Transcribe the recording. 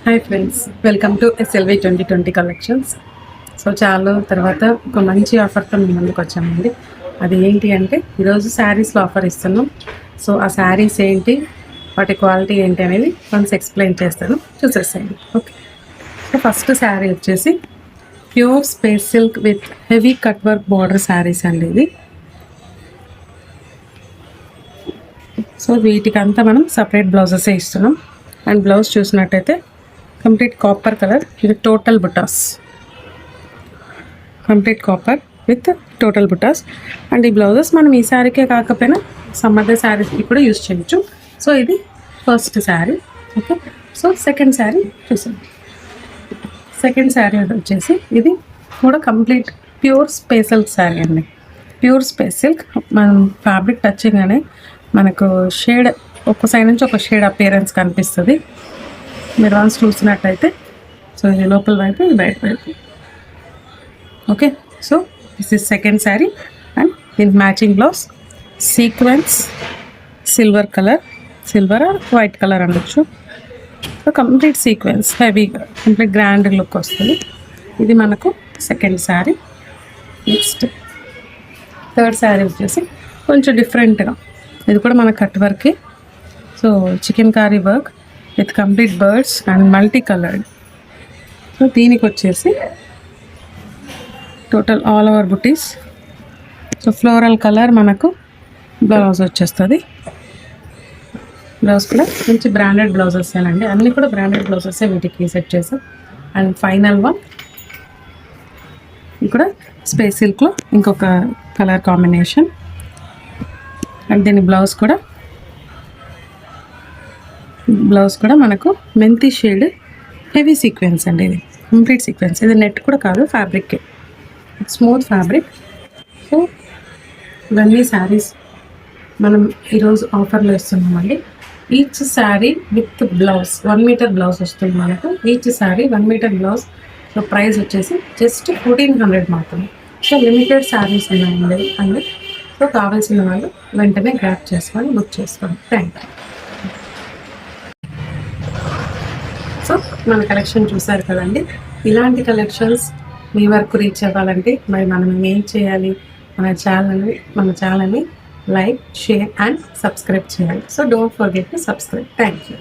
Hi friends, welcome to SLV 2020 collections. So చాలా తర్వాత ఒక మంచి ఆఫర్తో మీ ముందుకు వచ్చామండి. అది ఏంటి అంటే ఈరోజు శారీస్లో ఆఫర్ ఇస్తున్నాం. సో ఆ శారీస్ ఏంటి, వాటి క్వాలిటీ ఏంటి అనేది వన్స్ ఎక్స్ప్లెయిన్ చేస్తాను, చూసేసేయండి. ఓకే, సో ఫస్ట్ శారీ వచ్చేసి pure space silk with heavy cut work border saris అండి ఇది. సో వీటికంతా మనం సపరేట్ బ్లౌజెసే ఇస్తున్నాం. అండ్ బ్లౌజ్ చూసినట్టయితే complete copper colour with total butas, complete copper with total butas. And ఈ బ్లౌజెస్ మనం ఈ శారీకే కాకపోయినా సమ్ అదర్ శారీస్కి కూడా యూజ్ చేయొచ్చు. సో ఇది first sari. Okay, so second sari చూసాం. సెకండ్ శారీ వచ్చేసి ఇది కూడా complete pure space silk sari అండి. Pure space silk. మనం ఫ్యాబ్రిక్ టచ్చింగ్గానే మనకు షేడ్ ఒక సైడ్ నుంచి ఒక షేడ్ అపియరెన్స్ కనిపిస్తుంది. మీరు వన్స్ చూసినట్టయితే సో ఇది లోపల వైపు, ఇది బయట వైపు. Okay, so this is second sari. And దీనికి matching blouse sequence silver colour, silver or white colour అనొచ్చు. సో కంప్లీట్ సీక్వెన్స్ హెవీగా కంప్లీట్ గ్రాండ్ లుక్ వస్తుంది. ఇది మనకు second sari. Next third sari వచ్చేసి కొంచెం డిఫరెంట్గా, ఇది కూడా మన కట్ వర్కే. So chikankari work with complete birds and multi coloured. So దీనికి వచ్చేసి total all over butis. So floral colour మనకు బ్లౌజ్ వచ్చేస్తుంది. బ్లౌజ్ కూడా మంచి బ్రాండెడ్ బ్లౌజెస్ అండి, అన్నీ కూడా బ్రాండెడ్ బ్లౌజెసే వీటికి సెట్ చేసాం. అండ్ ఫైనల్ వన్ ఇక్కడ స్పేస్ సిల్క్లో ఇంకొక కలర్ కాంబినేషన్. అండ్ దీని బ్లౌజ్ కూడా మనకు మెంతి షేడ్ హెవీ సీక్వెన్స్ అండి. ఇది కంప్లీట్ సీక్వెన్స్. ఇది నెట్ కూడా కాదు, ఫ్యాబ్రిక్, స్మూత్ ఫ్యాబ్రిక్. సో ఇవన్నీ శారీస్ మనం ఈరోజు ఆఫర్లో ఇస్తున్నామండి. Each sari with blouse 1 metre blouse వస్తుంది మనకు. Each sari 1 metre blouse. So price వచ్చేసి జస్ట్ 1400 మాత్రమే. సో లిమిటెడ్ శారీస్ ఉన్నాయండి అండి. సో కావాల్సిన వాళ్ళు వెంటనే గ్రాప్ చేసుకొని బుక్ చేసుకోండి. Thank you. సో మన కలెక్షన్ చూసారు కదండి. ఇలాంటి కలెక్షన్స్ మీ వరకు రీచ్ అవ్వాలంటే మరి మనం ఏం చేయాలి? మన ఛానల్ని లైక్, షేర్ అండ్ సబ్స్క్రైబ్ చేయాలి. So don't forget to subscribe. Thank you.